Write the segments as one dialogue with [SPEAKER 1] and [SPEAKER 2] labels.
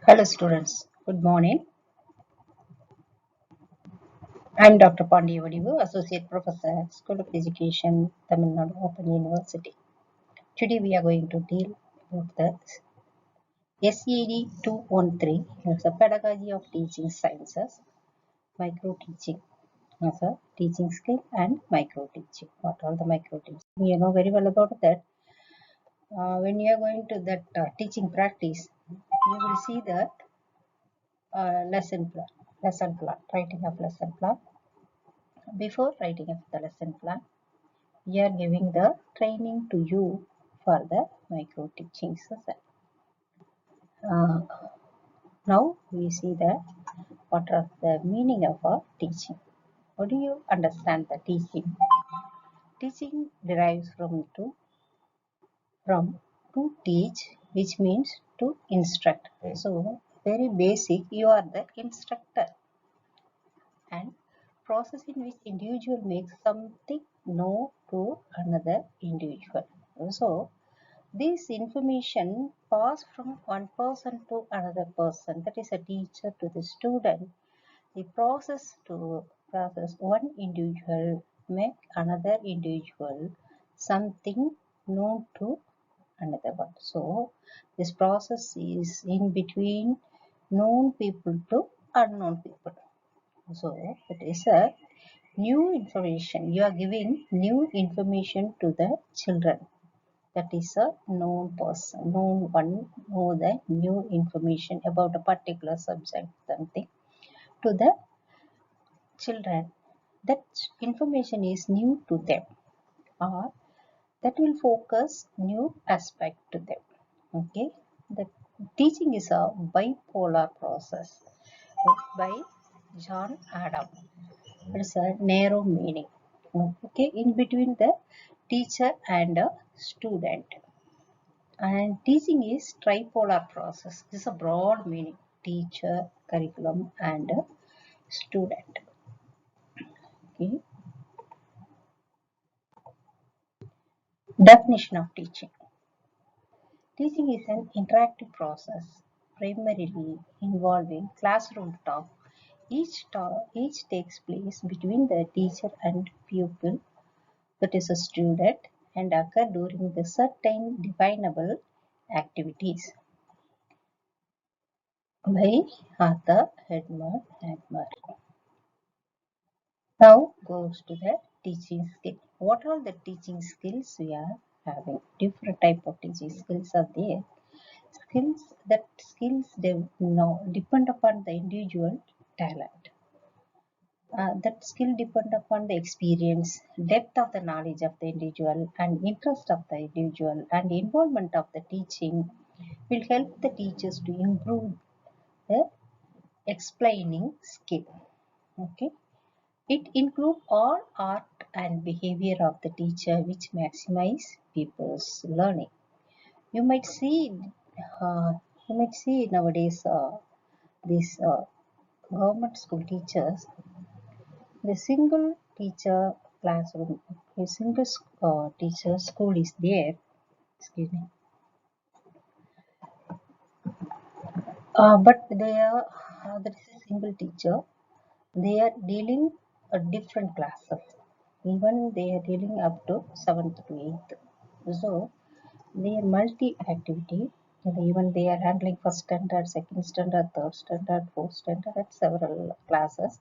[SPEAKER 1] Hello students, good morning. I am Dr. Pandia Vadivu, Associate Professor, School of Education, Tamil Nadu Open University. Today we are going to deal with the SED 213, it's a pedagogy of teaching sciences, micro teaching as a teaching skill and micro teaching. What are the micro teaching? You know very well about that. When you are going to that teaching practice, you will see that lesson plan, writing of lesson plan. Before writing up the lesson plan, we are giving the training to you for the micro teaching session. Uh, Now we see that what are the meaning of a teaching. How do you understand the teaching? Teaching derives from to teach, which means to instruct. So very basic, you are the instructor, and process in which individual makes something known to another individual. So this information pass from one person to another person, that is a teacher to the student. The process one individual make another individual something known to another one. So this process is in between known people to unknown people. So it is a new information. You are giving new information to the children. That is a known person, known one, know the new information about a particular subject, something to the children. That information is new to them, or that will focus new aspect to them. Okay, the teaching is a bipolar process by John Adam. It's a narrow meaning. Okay, in between the teacher and a student. And teaching is tripolar process. This is a broad meaning: teacher, curriculum, and a student. Okay. Definition of teaching. Teaching is an interactive process, primarily involving classroom talk. Each takes place between the teacher and pupil, that is a student, and occur during the certain definable activities by Arthur Hedmer. Now goes to the teaching skill. What are the teaching skills we are having? Different type of teaching skills are there. Skills depend upon the individual talent. That skill depend upon the experience, depth of the knowledge of the individual, and interest of the individual, and involvement of the teaching will help the teachers to improve the explaining skill. Okay, it includes all art and behavior of the teacher, which maximize people's learning. You might see, uh, you might see nowadays these government school teachers, the single teacher classroom, a single teacher school is there. Excuse me. But they are there is a single teacher. They are dealing a different classes. Even they are dealing up to 7th to 8th. So they are multi-activity. Even they are handling first standard, second standard, third standard, fourth standard, at several classes.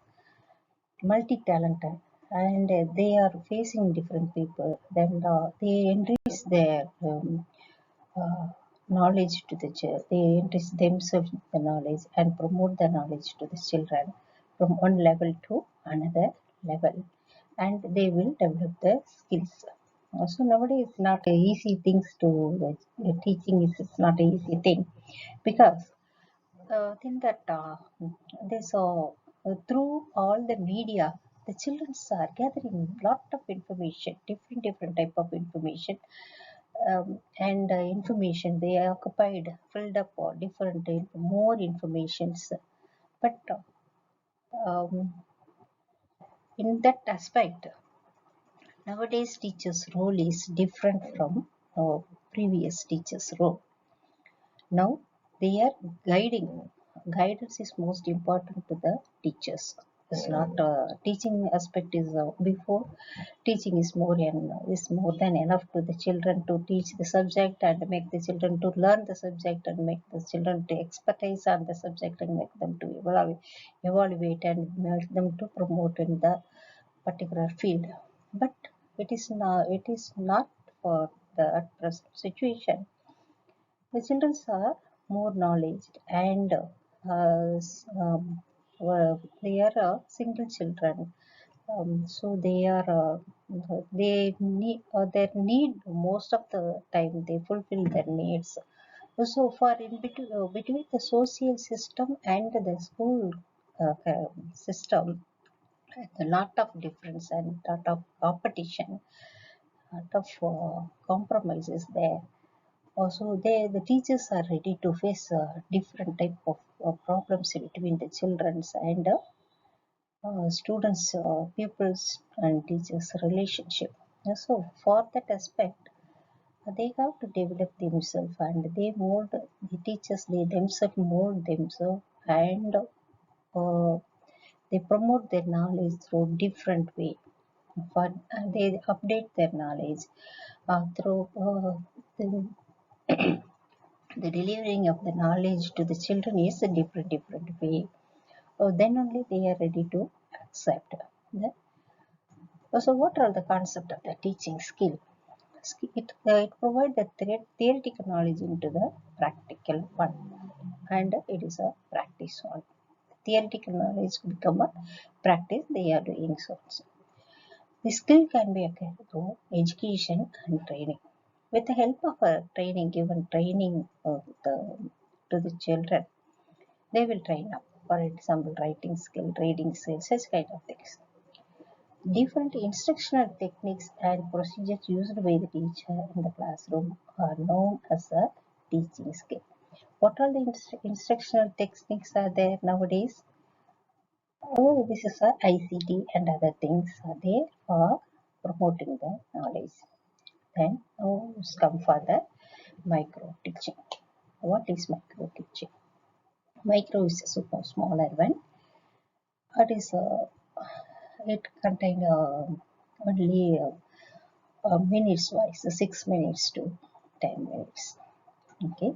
[SPEAKER 1] Multi-talented, and they are facing different people. Then they enrich their uh, knowledge to the children. They enrich themselves with the knowledge and promote the knowledge to the children from one level to another level, and they will develop the skills. So nowadays it's not a easy things to teaching is it's not an easy thing, because think that this through all the media, the children are gathering lot of information, different type of information, and information they are occupied, filled up or different more informations. But um, in that aspect, nowadays teachers' role is different from previous teachers' role. Now they are guiding. Guidance is most important to the teachers. It's not teaching aspect is before. Teaching is more than enough to the children to teach the subject and make the children to learn the subject and make the children to expertise on the subject and make them to evaluate and make them to promote in the particular field. But it is not for the at present situation. The children are more knowledge and they are single children, so they need their need most of the time they fulfill their needs. So for between the social system and the school system, a lot of difference and lot of competition, lot of compromises there. Also, the teachers are ready to face different type of problems between the childrens and students, pupils and teachers relationship. So, for that aspect, they have to develop themselves and the teachers, they themselves mold themselves and they promote their knowledge through different way. But they update their knowledge through the the delivering of the knowledge to the children is a different way. Then only they are ready to accept. So what are the concept of the teaching skill? It provides the theoretical knowledge into the practical one, and it is a practice one. Theoretical knowledge become a practice. They are doing so. The skill can be acquired through education and training. With the help of a training, given training to the children, they will train up. For example, writing skill, reading skill, such kind of things. Different instructional techniques and procedures used by the teacher in the classroom are known as a teaching skill. What are the instructional techniques are there nowadays? Oh, this is a ICT and other things are there for promoting the knowledge. Then now let's come for the micro teaching. What is micro teaching? Micro is a super smaller one. It contains only minutes wise, 6 minutes to 10 minutes. Okay.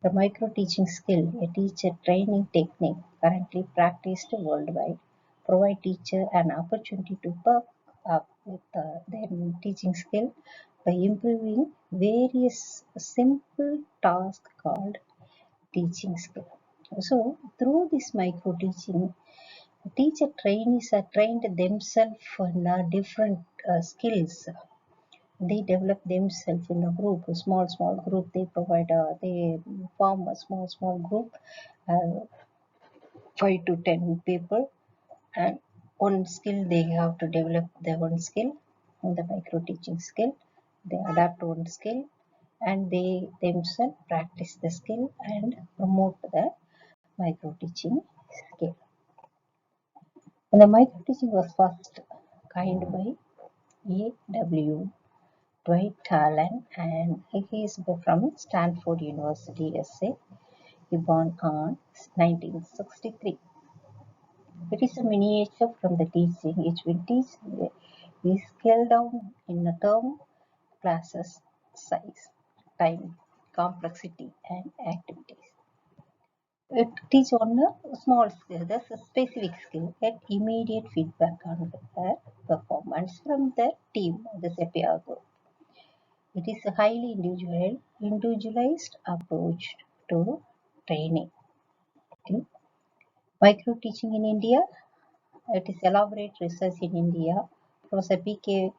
[SPEAKER 1] The micro teaching skill, a teacher training technique currently practiced worldwide, provide teacher an opportunity to work up with their teaching skill by improving various simple tasks called teaching skill. So through this micro teaching, teacher trainees are trained themselves in different skills. They develop themselves in a group, a small group. They form a small group, uh, 5 to 10 people, and one skill they have to develop their one skill, the micro teaching skill. They adapt one skill, and they themselves practice the skill and promote the micro teaching skill. And the micro teaching was first coined by A.W. Dwight Talon, and he is from Stanford University, USA. He born on 1963. It is a miniature from the teaching which will teach the scale down in a term classes size, time, complexity, and activities. It teaches on a small skill, that's a specific skill, get immediate feedback on their performance from the team, the CPR. It is a highly individualized approach to training. Okay. Micro teaching in India. It is elaborate research in India. Professor P.K.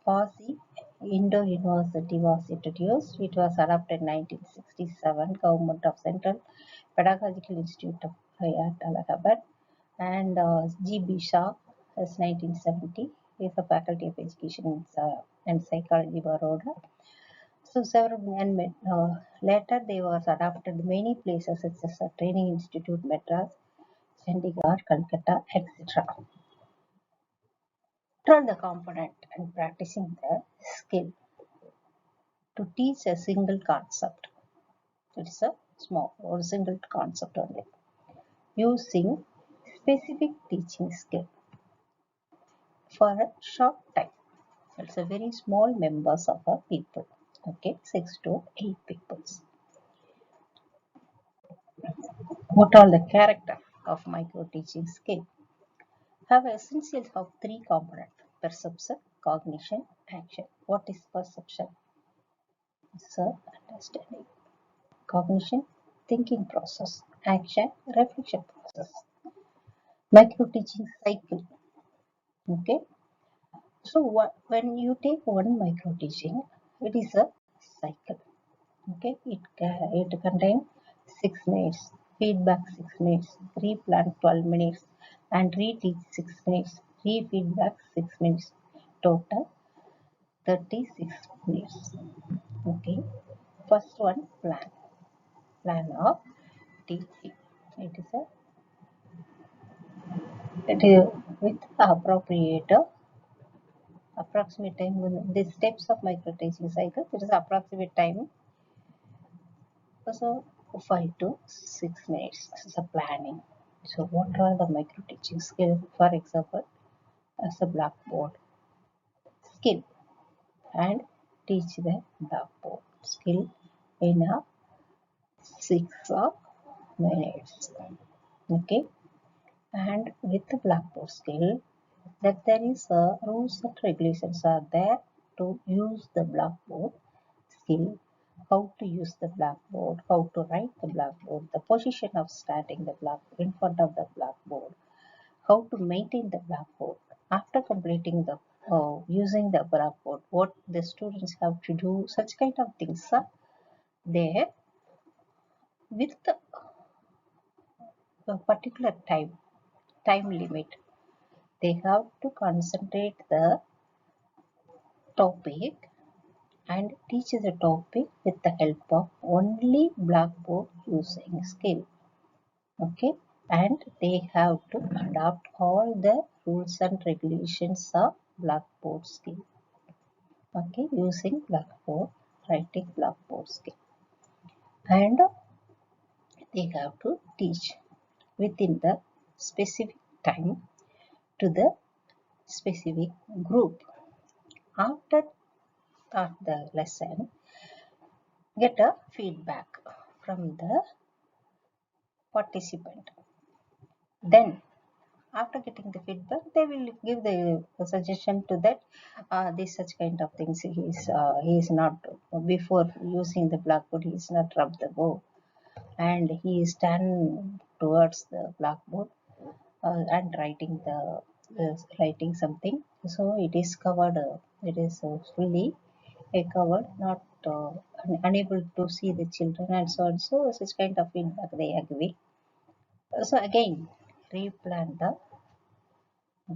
[SPEAKER 1] Fasi, Indo University was introduced. It was adopted in 1967. Government of Central Pedagogical Institute of Hayat Allahabad, and G.B. Shah is 1970. He is a faculty of education and psychology, Baroda. So several and later they was adopted many places such as a Training Institute, Madras, Chandigarh, Calcutta, etc. Turn the component and practicing the skill to teach a single concept. It's a small or single concept only. Using specific teaching skill for a short time. It's a very small members of a people. Okay, 6 to 8 peoples. What are the character of micro teaching skill? Have essentials of three components: perception, cognition, action. What is perception? It's a understanding. Cognition, thinking process. Action, reflection process. Micro teaching cycle. Okay. So when you take one micro teaching, it is a cycle. Okay. It contains 6 minutes, feedback 6 minutes, replan 12 minutes, and reteach 6 minutes, re-feedback 6 minutes. Total 36 minutes. Okay. First one, plan of teaching. It is a it is with approximate time. The steps of micro teaching cycle. It is approximate time. So 5 to 6 minutes. This is a planning. So what are the micro teaching skills? For example, as a Blackboard skill, and teach the Blackboard skill in a 6 minutes. Okay, and with the Blackboard skill, that there is a rules and regulations are there to use the Blackboard skill, how to use the Blackboard, how to write the Blackboard, the position of starting the Blackboard in front of the Blackboard, how to maintain the Blackboard. After completing the using the Blackboard, what the students have to do, such kind of things are there with a particular time limit. They have to concentrate the topic and teach the topic with the help of only Blackboard using skill. Okay, and they have to adopt all the rules and regulations of Blackboard skill. Okay, using Blackboard, writing Blackboard skill, and they have to teach within the specific time to the specific group. After start the lesson, get a feedback from the participant. Then after getting the feedback, they will give the suggestion to that this such kind of things he is not, before using the Blackboard he is not rub the board, and he is stand towards the Blackboard and writing something. So it is covered, it is fully covered, not unable to see the children, and so on. So such kind of feedback they are giving. So again, replan the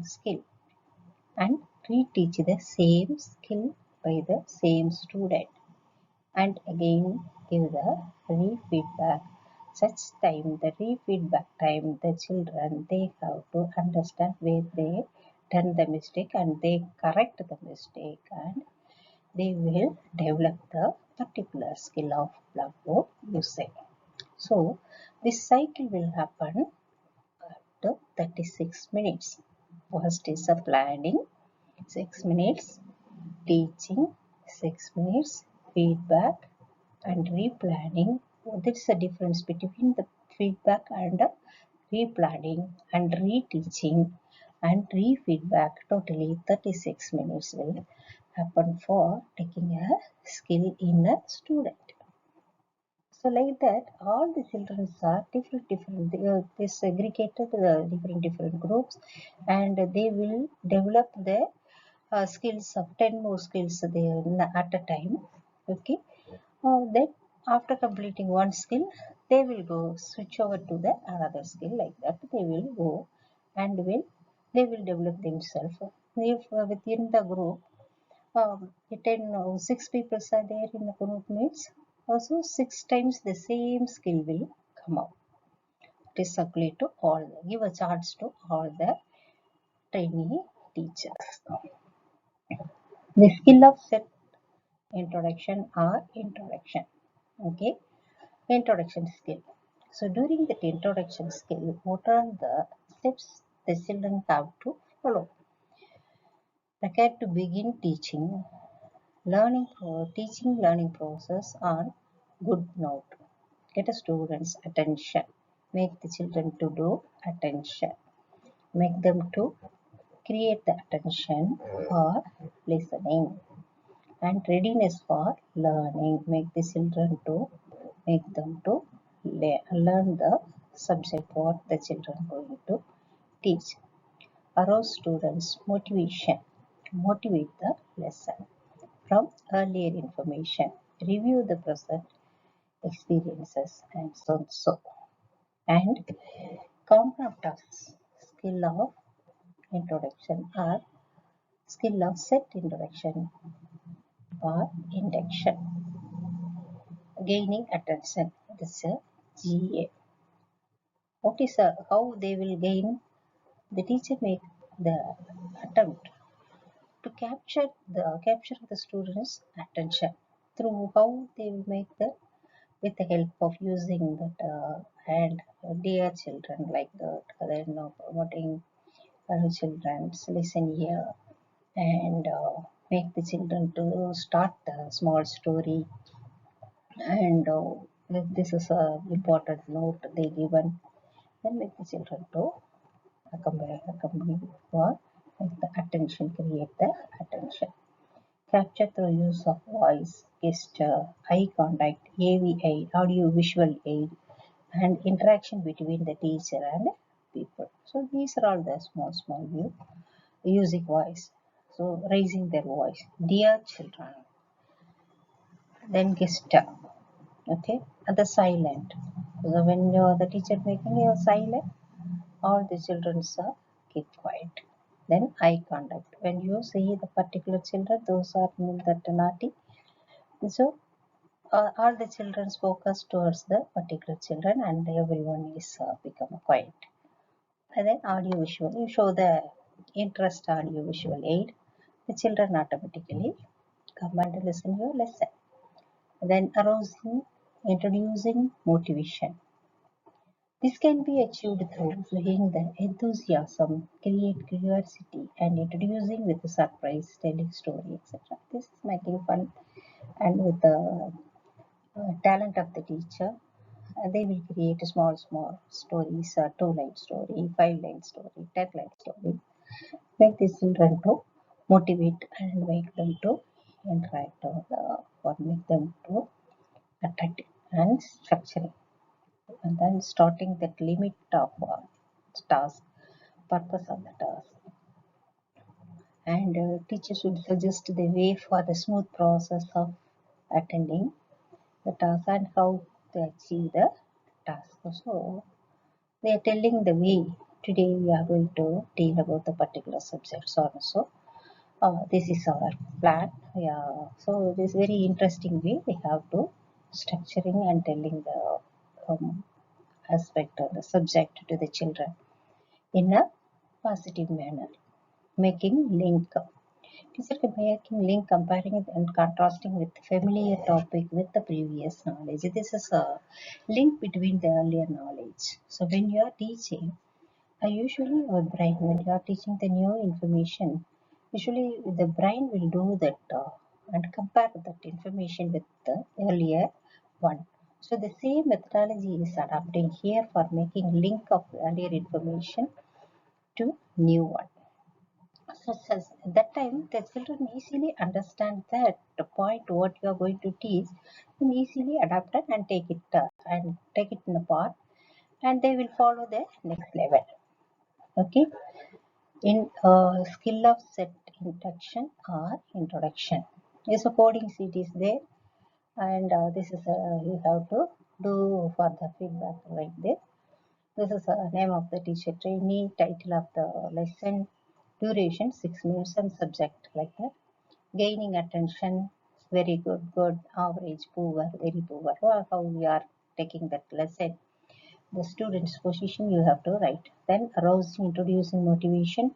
[SPEAKER 1] skill and reteach the same skill by the same student, and again give the re-feedback. Such time, the re-feedback time, the children they have to understand where they done the mistake and they correct the mistake, and they will develop the particular skill of Blackboard using. So this cycle will happen to 36 minutes. First is a planning, 6 minutes, teaching 6 minutes, feedback and replanning. There's a difference between the feedback and replanning and reteaching and re-feedback. Totally 36 minutes will happen for taking a skill in a student. So like that, all the children are different. They segregated different groups, and they will develop their skills of 10 more skills at a time. Okay, then after completing one skill, they will go switch over to the another skill. Like that, they will go and they will develop themselves. If within the group, 6 people are there in the group means, also 6 times the same skill will come out. It is circulate to all, give a chance to all the trainee teachers. The skill of set introduction or introduction. Okay, Introduction skill. So during the introduction skill, what are the steps the children have to follow? Required to begin teaching, learning process on good note. Get a student's attention. Make the children to do attention. Make them to create the attention for listening. And readiness for learning. Make the children to make them to learn the subject what the children are going to teach. Arouse students' motivation. Motivate the lesson from earlier information. Review the present experiences and so on. So. And common tasks. Skill of introduction or skill of set introduction or induction. Gaining attention. This is a GA. What is how they will gain? The teacher make the attempt to capture the students' attention through how they will make the with the help of using that and dear children like that. Then promoting children listen here and make the children to start the small story and if this is a important note they given then make the children to accompany for make the attention create the attention capture through use of voice gesture eye contact AVI audio visual aid and interaction between the teacher and people. So these are all the small view using voice. So raising their voice, dear children, then gesture, okay, and the silent. So when you're the teacher making you silent, all the children are keep quiet. Then eye contact. When you see the particular children, those are that naughty. So all the children focus towards the particular children, and everyone is become quiet. And then audio visual. You show the interest audio visual aid. The children automatically come and listen your lesson. Then arousing, introducing motivation. This can be achieved through showing the enthusiasm, create curiosity, and introducing with a surprise, telling story, etc. This is making fun, and with the talent of the teacher, they will create small stories, 2-line story, 5-line story, 10-line story. Make the children to motivate and make them to interact or make them to attractive and structuring. And then starting that limit of task, purpose of the task. And teacher should suggest the way for the smooth process of attending the task and how to achieve the task. So they are telling the way. Today we are going to deal about the particular subject. So also, this is our plan. Yeah. So this very interesting way they have to structuring and telling the aspect of the subject to the children in a positive manner. Making link. Teacher can making link comparing and contrasting with familiar topic with the previous knowledge. This is a link between the earlier knowledge. So when you are teaching, usually our brain, when you are teaching the new information, usually the brain will do that and compare that information with the earlier one. So the same methodology is adapting here for making link of earlier information to new one. So at that time the children easily understand that the point what you are going to teach and easily adapt it and take it in a part and they will follow the next level. Okay. In skill of set induction or introduction. Yes, a coding sheet is there and this is you have to do for the feedback like this. This is the name of the teacher trainee, title of the lesson, duration 6 minutes and subject like that. Gaining attention, very good, good, average, poor, very poor. How we are taking that lesson. The student's position you have to write. Then arousing, introducing motivation,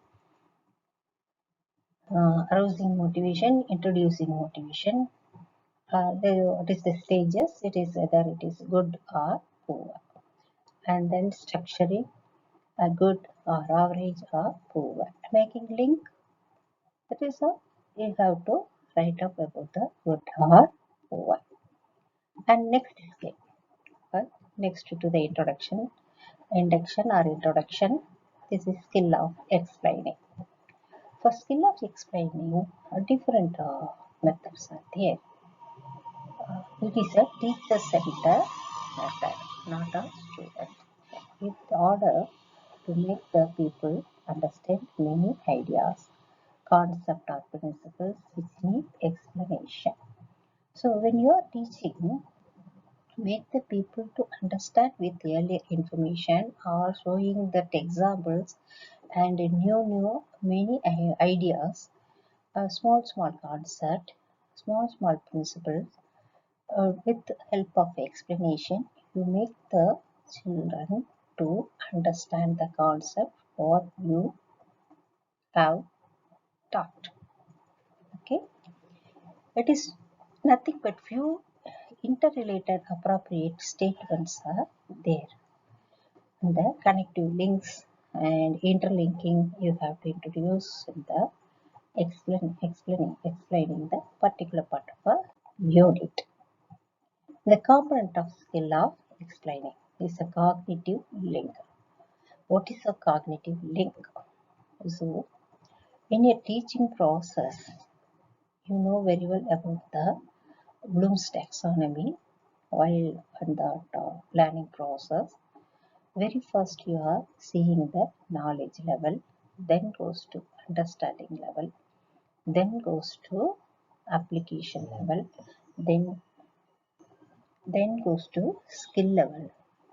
[SPEAKER 1] arousing motivation, introducing motivation, what is the stages? It is whether it is good or poor. And then structuring a good or average or poor. Making link, that is all. You have to write up about the good or poor. And next skill, next to the introduction, this is skill of explaining. For skill of explaining, different methods are there. It is a teacher-centered method, not a student. In order to make the people understand many ideas, concepts or principles which need explanation. So when you are teaching, make the people to understand with earlier information or showing that examples and new many ideas, a small concept, small principles. With the help of explanation, you make the children to understand the concept what you have taught. Okay, it is nothing but few interrelated appropriate statements are there. And the connective links and interlinking you have to introduce in the explaining the particular part of a unit. The component of skill of explaining is a cognitive link. What is a cognitive link? So, in a teaching process, you know very well about the Bloom's taxonomy while in that planning process. Very first, you are seeing the knowledge level, then goes to understanding level, then goes to application level, then goes to skill level,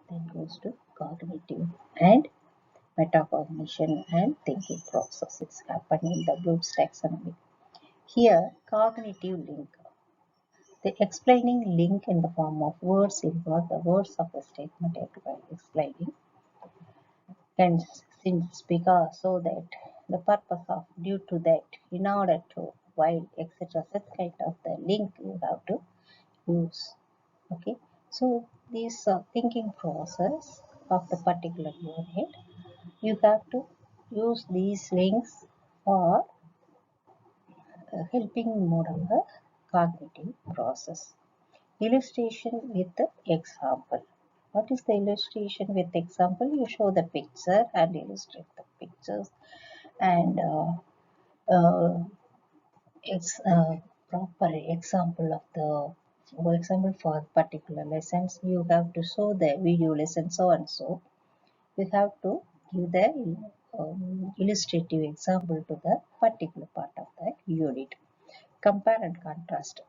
[SPEAKER 1] then goes to cognitive and metacognition and thinking processes happen in the Bloom's taxonomy. Here, cognitive link. The explaining link in the form of words involve the words of the statement explaining, and since because so that the purpose of due to that in order to while etc such kind of the link you have to use. Okay, so this thinking process of the particular unit, you have to use these links for helping mode of the cognitive process. Illustration with the example. What is the illustration with example? You show the picture and illustrate the pictures, and it's a proper example of the, for example, for particular lessons you have to show the video lesson so and so. You have to give the illustrative example to the particular part of the unit. Compare and contrast.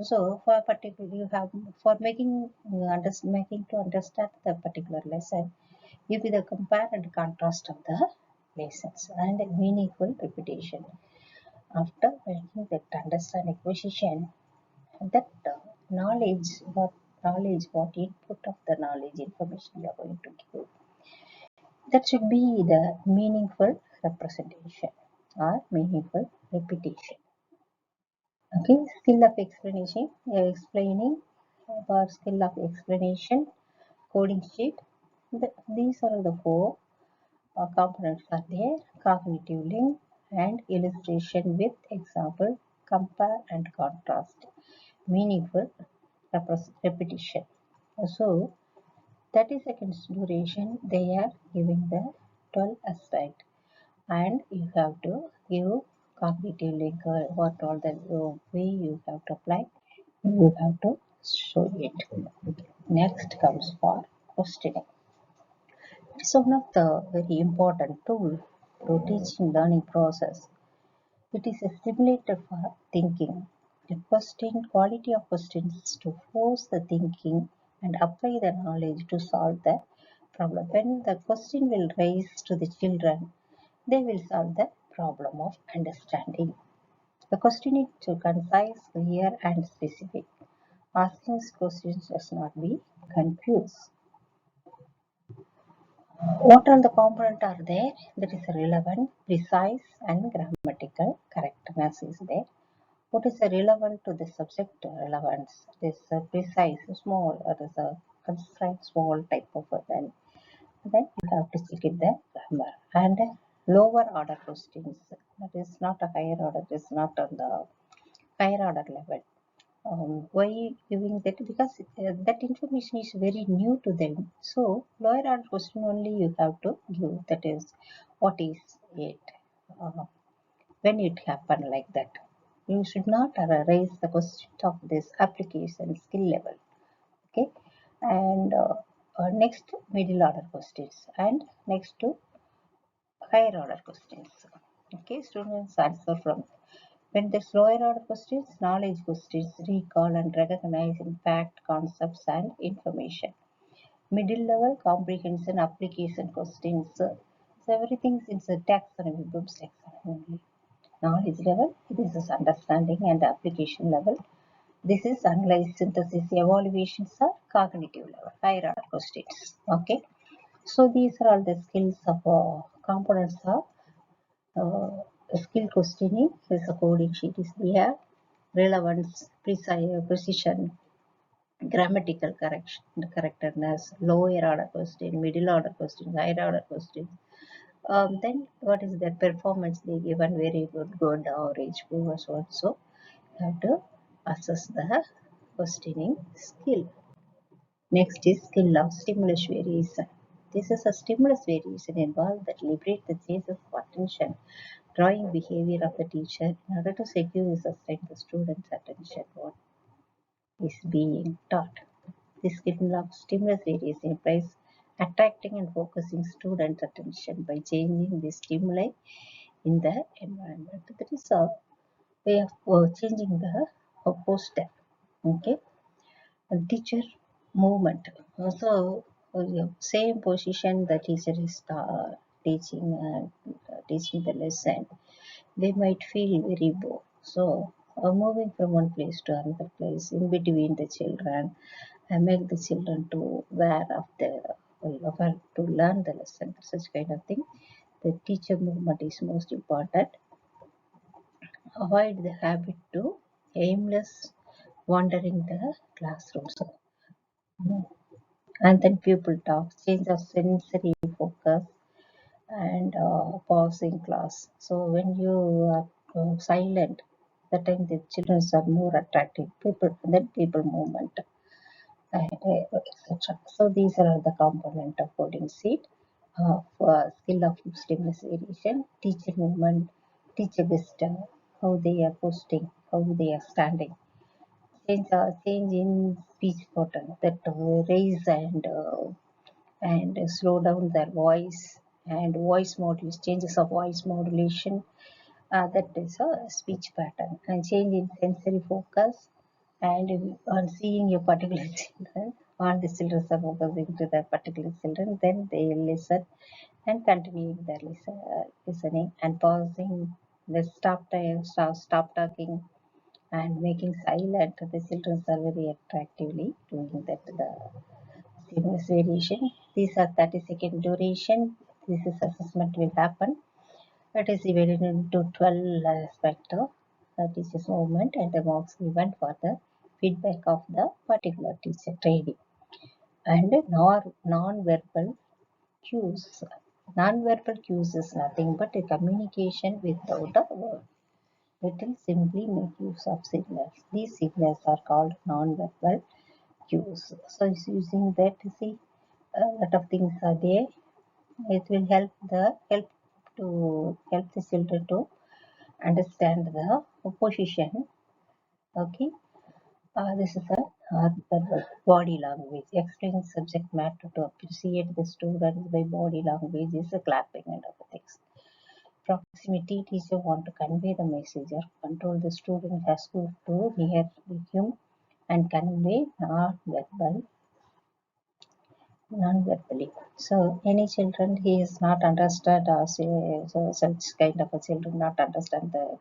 [SPEAKER 1] So for particular you have for making to understand the particular lesson, give the compare and contrast of the lessons and meaningful repetition. After making that understanding position, that what input of the knowledge information you are going to give, that should be the meaningful representation or meaningful repetition. Okay, skill of explanation, explaining for skill of explanation, coding sheet. These are the four components are there: cognitive link and illustration with example, compare and contrast, meaningful repetition. So 30 seconds duration they are giving the 12 aspect, and you have to give cognitive link what all the way you have to apply, you have to show it. Next comes for questioning. It's one of the very important tool to teaching learning process. It is a stimulator for thinking. The question quality of questions to force the thinking and apply the knowledge to solve the problem. When the question will raise to the children, they will solve the problem of understanding. The question is to concise, clear, and specific. Asking questions does not be confused. What all the components are there? That is relevant, precise, and grammatical correctness is there. What is relevant to the subject relevance? It is a precise, small, or is a constrained small type of then you have to check it the grammar and lower order questions. That is not a higher order. It is not on the higher order level. Why giving that? Because that information is very new to them. So lower order question only you have to give. That is, what is it? Uh, when it happened like that? You should not raise the question of this application skill level. Okay, and next middle order questions and next to higher order questions. Okay, students answer from when the lower order questions, knowledge questions, recall and recognizing fact, concepts and information. Middle level comprehension application questions. So everything is a taxonomy, Bloom's taxonomy only. Knowledge level, this is understanding and application level. This is analyze, synthesis, evaluations are cognitive level, higher order questions. Okay. So these are all the skills of components of skill questioning. Is a coding sheet is there. Relevance, precision, grammatical correction, correctness, lower order question, middle order question, higher order question. Then what is their performance? They given very good, average, poor, so and so. You have to assess the questioning skill. Next is skill of stimulus variation. This is a stimulus variation involved that liberate the changes of attention, drawing behavior of the teacher in order to secure and sustain the student's attention what is being taught. This skill of stimulus variation implies attracting and focusing student attention by changing the stimuli in the environment. That is a way of changing the posture. Okay. Teacher movement. So same position the teacher is teaching and teaching the lesson. They might feel very bored. So moving from one place to another place in between the children and make the children to aware of the aware to learn the lesson. Such kind of thing. The teacher movement is most important. Avoid the habit to aimless wandering the classroom. So, and then pupil talks, change of sensory focus and pause in class. So when you are silent, that time the children are more attractive. People, then people movement, and etc. So these are the component of coding sheet. For skill of stimulus variation, teacher movement, teacher wisdom, how they are posting, how they are standing. Change in speech pattern that raise and slow down their voice and voice modulation, changes of voice modulation. That is a speech pattern and change in sensory focus and on seeing a particular children. All the children are focusing to that particular children, then they listen and continuing their listening and pausing. They stop talking and making silent. The children are very attractively doing that. The seamless variation. These are 30-second duration. This is assessment will happen. It is divided into 12 aspects of teacher's movement and the marks given for the feedback of the particular teacher training. And non-verbal cues. Non-verbal cues is nothing but a communication without a word. It will simply make use of signals. These signals are called non-verbal cues. So it's using that to see a lot of things are there. It will help the children to understand the position. Okay. This is the body language. Explain subject matter to appreciate the students by body language is a clapping and other things. Proximity, teacher want to convey the message or control the student has to near him and convey non-verbally. So any children he is not understand or say so such kind of a children not understand the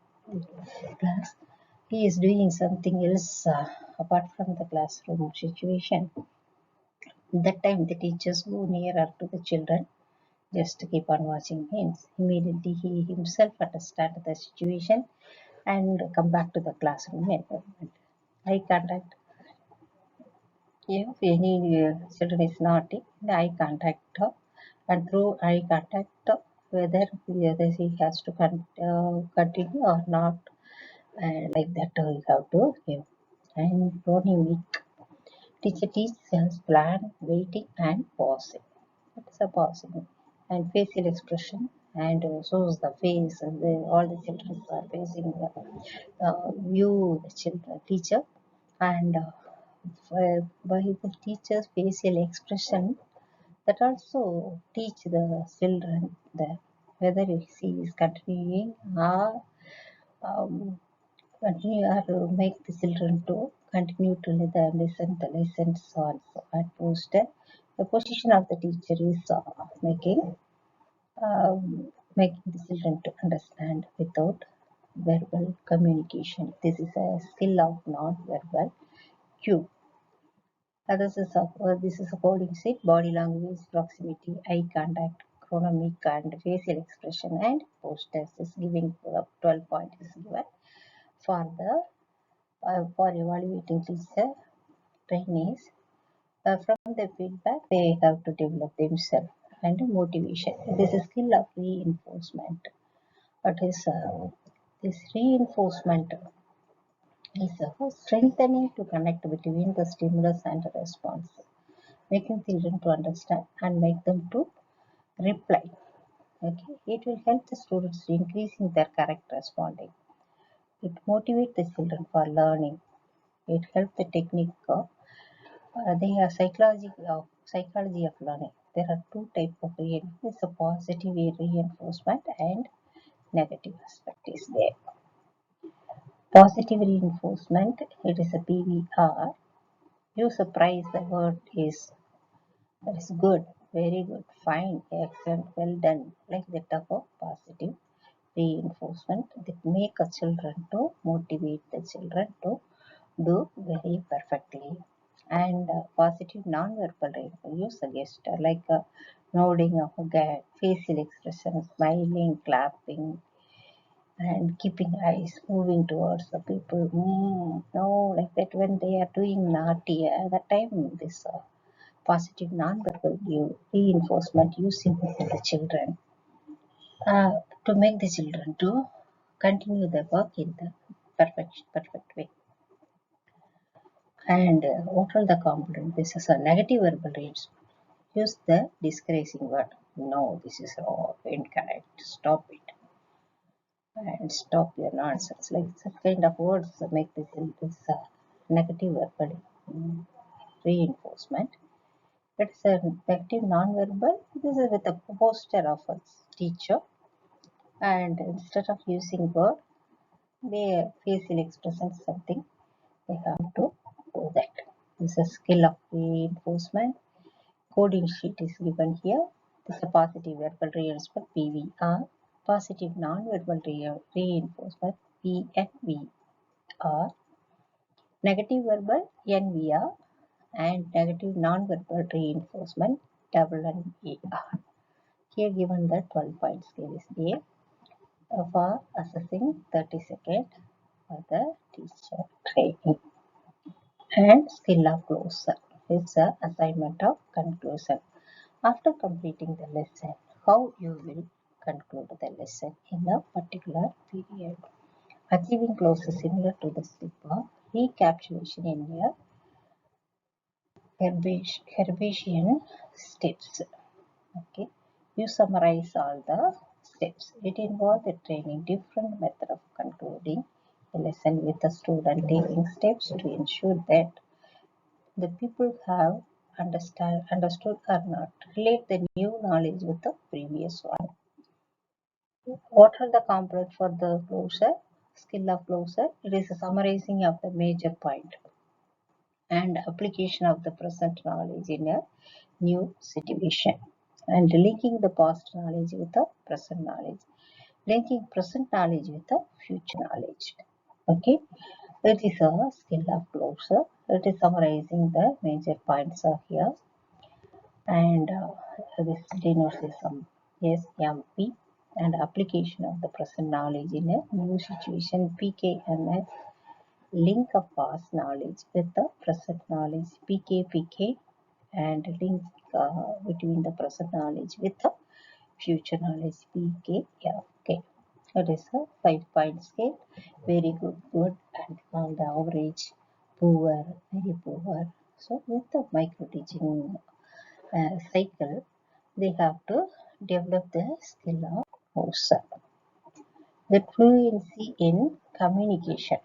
[SPEAKER 1] class. He is doing something else apart from the classroom situation. That time the teachers go nearer to the children just to keep on watching him. Immediately he himself understand the situation and come back to the classroom environment. Eye contact. If any children is naughty, the eye contact and through eye contact whether he has to continue or not, like that you have to give. And proning week. Teacher teaches plan, waiting and pausing. It's a pausing. And facial expression and shows the face. All the children are facing the view the children, teacher, and by the teacher's facial expression that also teach the children that whether he is continuing or continue or make the children to continue to listen the lessons also. At post the position of the teacher is making the children to understand without verbal communication. This is a skill of non-verbal cue. This is according to body language, proximity, eye contact, chronomic and facial expression, and posters is giving 12 points is given for the for evaluating teacher trainees. From the feedback, they have to develop themselves and motivation. This is skill of reinforcement. What is this reinforcement is strengthening to connect between the stimulus and the response, making children to understand and make them to reply. Okay, it will help the students to increasing their correct responding. It motivates the children for learning. It helps the technique. They are psychology of learning. There are two types of reinforcement: a positive reinforcement and negative aspect is there. Positive reinforcement, it is a PVR. You surprise the word is that is good, very good, fine, excellent, well done, like that type of positive reinforcement that make a children to motivate the children to do very perfectly. And positive non-verbal reinforcement, use a gesture like nodding of a head, facial expression, smiling, clapping, and keeping eyes moving towards the people. No, like that when they are doing naughty, at that time this positive non-verbal reinforcement using with the children to make the children to continue their work in the perfect way. And what are the components? This is a negative verbal reinforcement. Use the discouraging word. No, this is wrong, incorrect. Stop it. And stop your nonsense. Like such kind of words that make this negative verbal reinforcement. It's a negative non-verbal. This is with a poster of a teacher, and instead of using word, they facial expression something. They have to do that. This is a skill of reinforcement. Coding sheet is given here. This is a positive verbal reinforcement PVR, positive non-verbal reinforcement PNVR, negative verbal NVR, and negative non-verbal reinforcement NNER. Here given the 12 point scale is there for assessing 30 seconds for the teacher training. And skill of closer is the assignment of conclusion. After completing the lesson, how you will conclude the lesson in a particular period. Achieving closure similar to the slipper recapitulation in a Herbartian steps. Okay, you summarize all the steps. It involves the training different method of concluding a lesson with the student taking steps to ensure that the people have understood or not. Relate the new knowledge with the previous one. What are the components for the closure? Skill of closure. It is a summarizing of the major point and application of the present knowledge in a new situation. And linking the past knowledge with the present knowledge. Linking present knowledge with the future knowledge. Okay. It is a skill of closure. It is summarizing the major points are here. And this denotes some SMP. and application of the present knowledge in a new situation. PK and a link of past knowledge with the present knowledge. PK and link between the present knowledge with the future knowledge. PK. Yeah, okay. That is a 5-point scale. Very good, good, and on the average, poor, very poor. So with the micro teaching cycle, they have to develop the skill of host. The fluency in communication.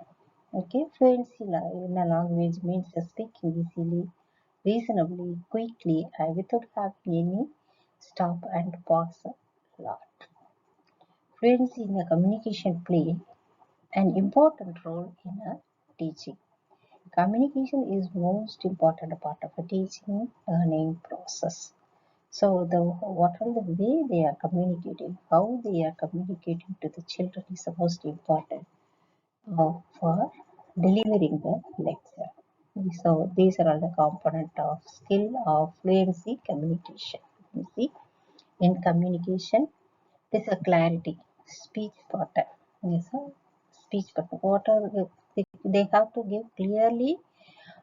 [SPEAKER 1] Okay, fluency in a language means speaking easily, reasonably, quickly, and without having any stop and pause a lot. Fluency in a communication play an important role in a teaching. Communication is most important part of a teaching learning process. So what are the way they are communicating, how they are communicating to the children is the most important for delivering the lecture. So these are all the component of skill of fluency communication. You see, in communication, there's a clarity, speech pattern. Yes, speech pattern. What are they have to give clearly,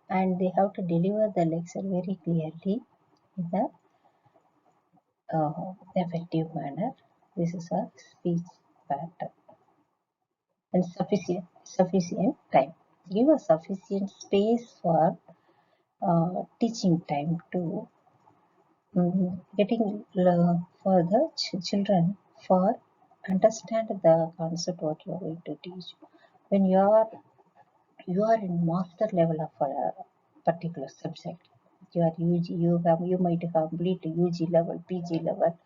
[SPEAKER 1] and they have to deliver the lecture very clearly in a effective manner. This is a speech pattern. And sufficient time. Give a sufficient space for teaching time to getting for the children for understand the concept what you are going to teach. When you are in master level of a particular subject, you are UG, you might complete UG level, PG level,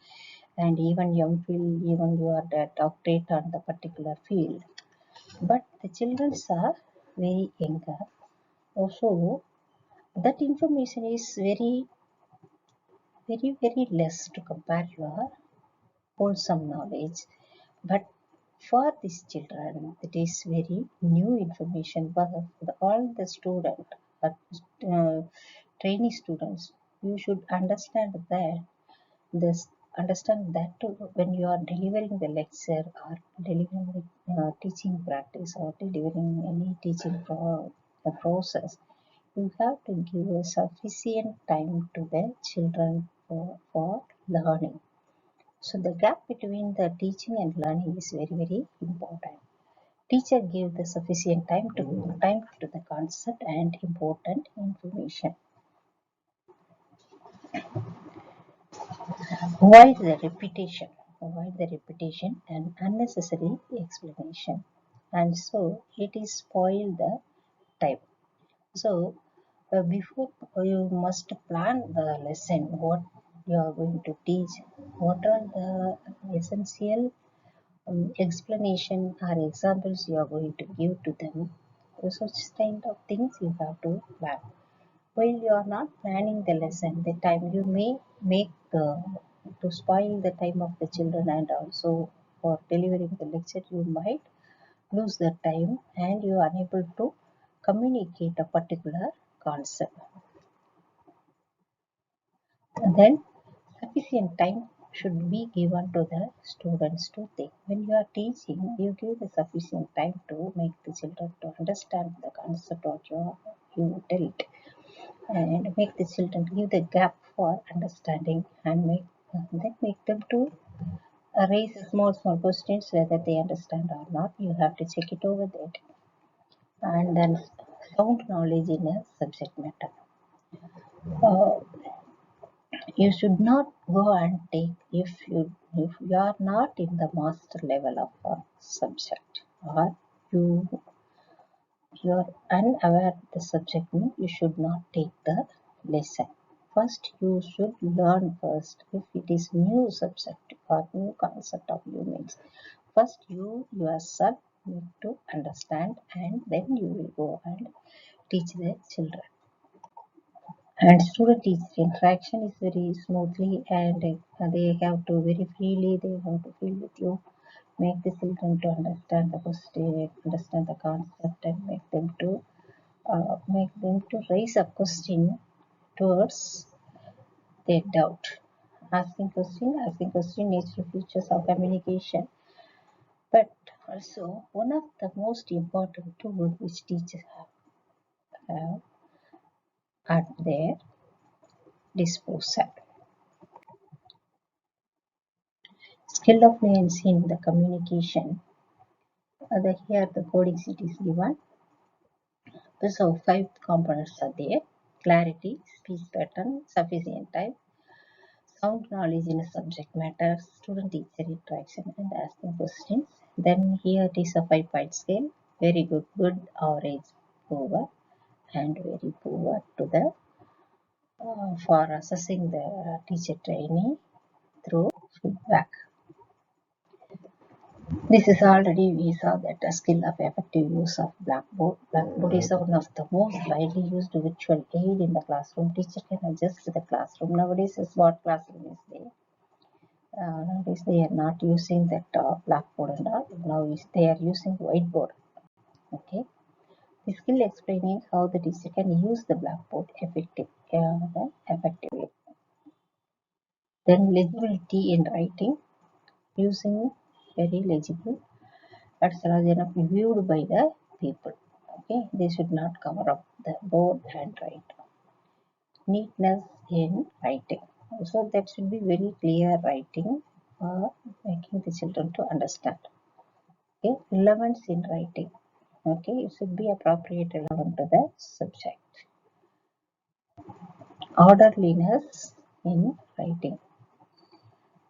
[SPEAKER 1] and even MPhil, even you are the doctorate on the particular field. But the children are very younger. Also, that information is very less to compare your wholesome knowledge. But for these children, it is very new information. But all the student, trainee students, you should this understand that too when you are delivering the lecture or delivering the teaching practice or delivering any teaching process. You have to give a sufficient time to the children for learning. So the gap between the teaching and learning is very important. Teacher give the sufficient time to the concept and important information. Avoid the repetition. Avoid the repetition and unnecessary explanation. And so it is spoil the time. So before you must plan the lesson, what you are going to teach, what are the essential explanation or examples you are going to give to them. Such kind of things you have to plan. While you are not planning the lesson, the time you may make to spoil the time of the children, and also for delivering the lecture you might lose the time and you are unable to communicate a particular concept. And then sufficient time should be given to the students to think. When you are teaching, you give the sufficient time to make the children to understand the concept of you dealt, and make the children give the gap for understanding, and then make them to raise small questions whether they understand or not. You have to check it over that. And then sound knowledge in a subject matter. Uh, you should not go and take if you are not in the master level of a subject, or you you're unaware of the subject means you should not take the lesson. First you should learn first. If it is new subject or new concept of you means, first you yourself need to understand, and then you will go and teach the children. And student teacher interaction is very smoothly, and they have to very freely, they have to feel with you, make the children to understand the question, understand the concept, and make them to raise a question towards their doubt. asking question natural features of communication. But also one of the most important tools which teachers have at their disposal. Skill of fluency in the communication. Here the coding sheet is given. So 5 components are there: clarity, speech pattern, sufficient time, sound knowledge in a subject matter, student-teacher interaction, and asking questions. Then here it is a 5-point scale: very good, good, average, poor, and very poor to the for assessing the teacher trainee through feedback. This is already we saw that a skill of effective use of Blackboard. Blackboard is one of the most widely used virtual aid in the classroom. Teacher can adjust the classroom. Nowadays, a smart classroom is there. Nowadays, they are not using that Blackboard and all. Now they are using whiteboard. Okay. The skill explaining how the teacher can use the Blackboard effectively. Then legibility in writing, using very legible that's large enough viewed by the people. Okay, they should not cover up the board and write. Neatness in writing. So that should be very clear writing for making the children to understand. Okay, relevance in writing. Okay, it should be appropriate relevant to the subject. Orderliness in writing.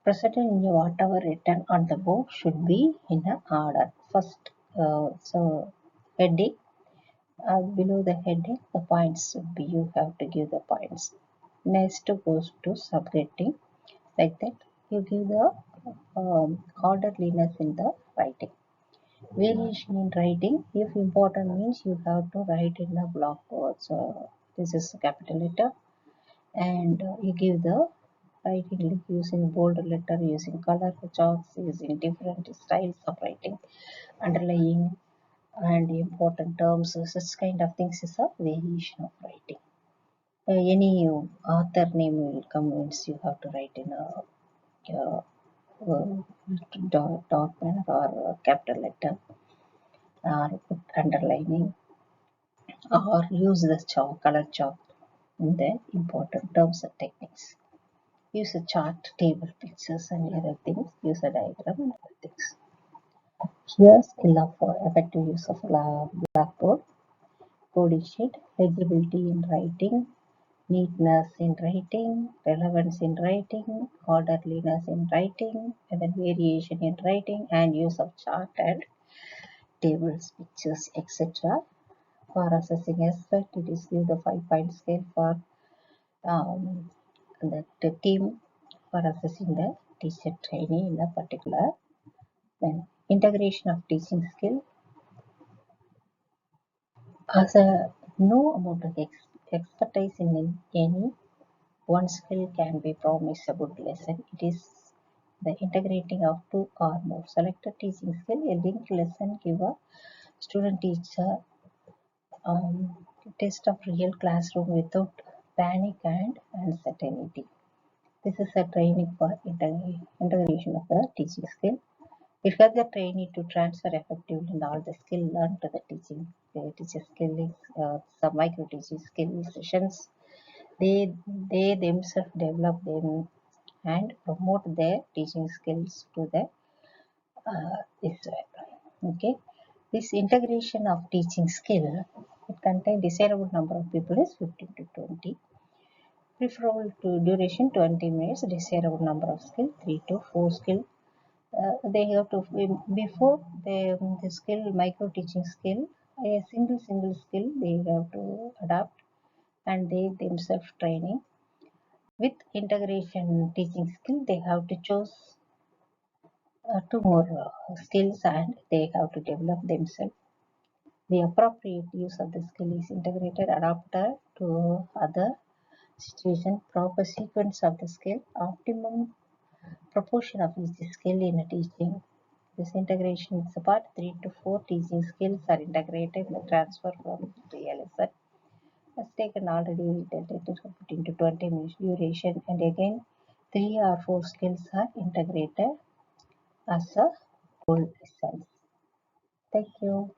[SPEAKER 1] Present in whatever written on the board should be in an order. First, so heading. Below the heading, the points should be, you have to give the points. Next goes to subheading. Like that, you give the orderliness in the writing. Variation in writing, if important means you have to write in the block words. This is a capital letter, and you give the writing using bold letter, using color chalks, using different styles of writing, underlying and important terms, such kind of things is a variation of writing. Any author name will come means you have to write in a dot manner or capital letter, or put underlining, or use the chalk, color chalk in the important terms and techniques. Use a chart, table, pictures and other things. Use a diagram and other things. Here skill of effective use of Blackboard. Coding sheet, legibility in writing, neatness in writing, relevance in writing, orderliness in writing, and then variation in writing, and use of chart and tables, pictures, etc. For assessing aspect, it is give the 5-point scale for the team for assessing the teacher trainee in a particular. Then integration of teaching skill. As a no amount of expertise in any one skill can be promised a good lesson. It is the integrating of 2 or more selected teaching skill. A linked lesson give a student teacher test of real classroom without panic and uncertainty. This is a training for integration of the teaching skill. It helps the trainee to transfer effectively in all the skill learned to the teacher skill is some micro teaching skill sessions. They themselves develop them and promote their teaching skills to the Israel. Okay, this integration of teaching skill, it contains desirable number of people is 15 to 20. Preferable to duration 20 minutes. Desirable number of skill 3 to 4 skill. They have to before the skill micro teaching skill, a single skill they have to adapt, and they themselves training. With integration teaching skill, they have to choose 2 more skills, and they have to develop themselves. The appropriate use of the skill is integrated adapter to other situation, proper sequence of the skill, optimum proportion of each skill in a teaching. This integration is about 3 to 4 teaching skills are integrated in the transfer from real lesson. As taken already, we did it 15 to 20 minutes duration, and again three or four skills are integrated as a whole essence. Thank you.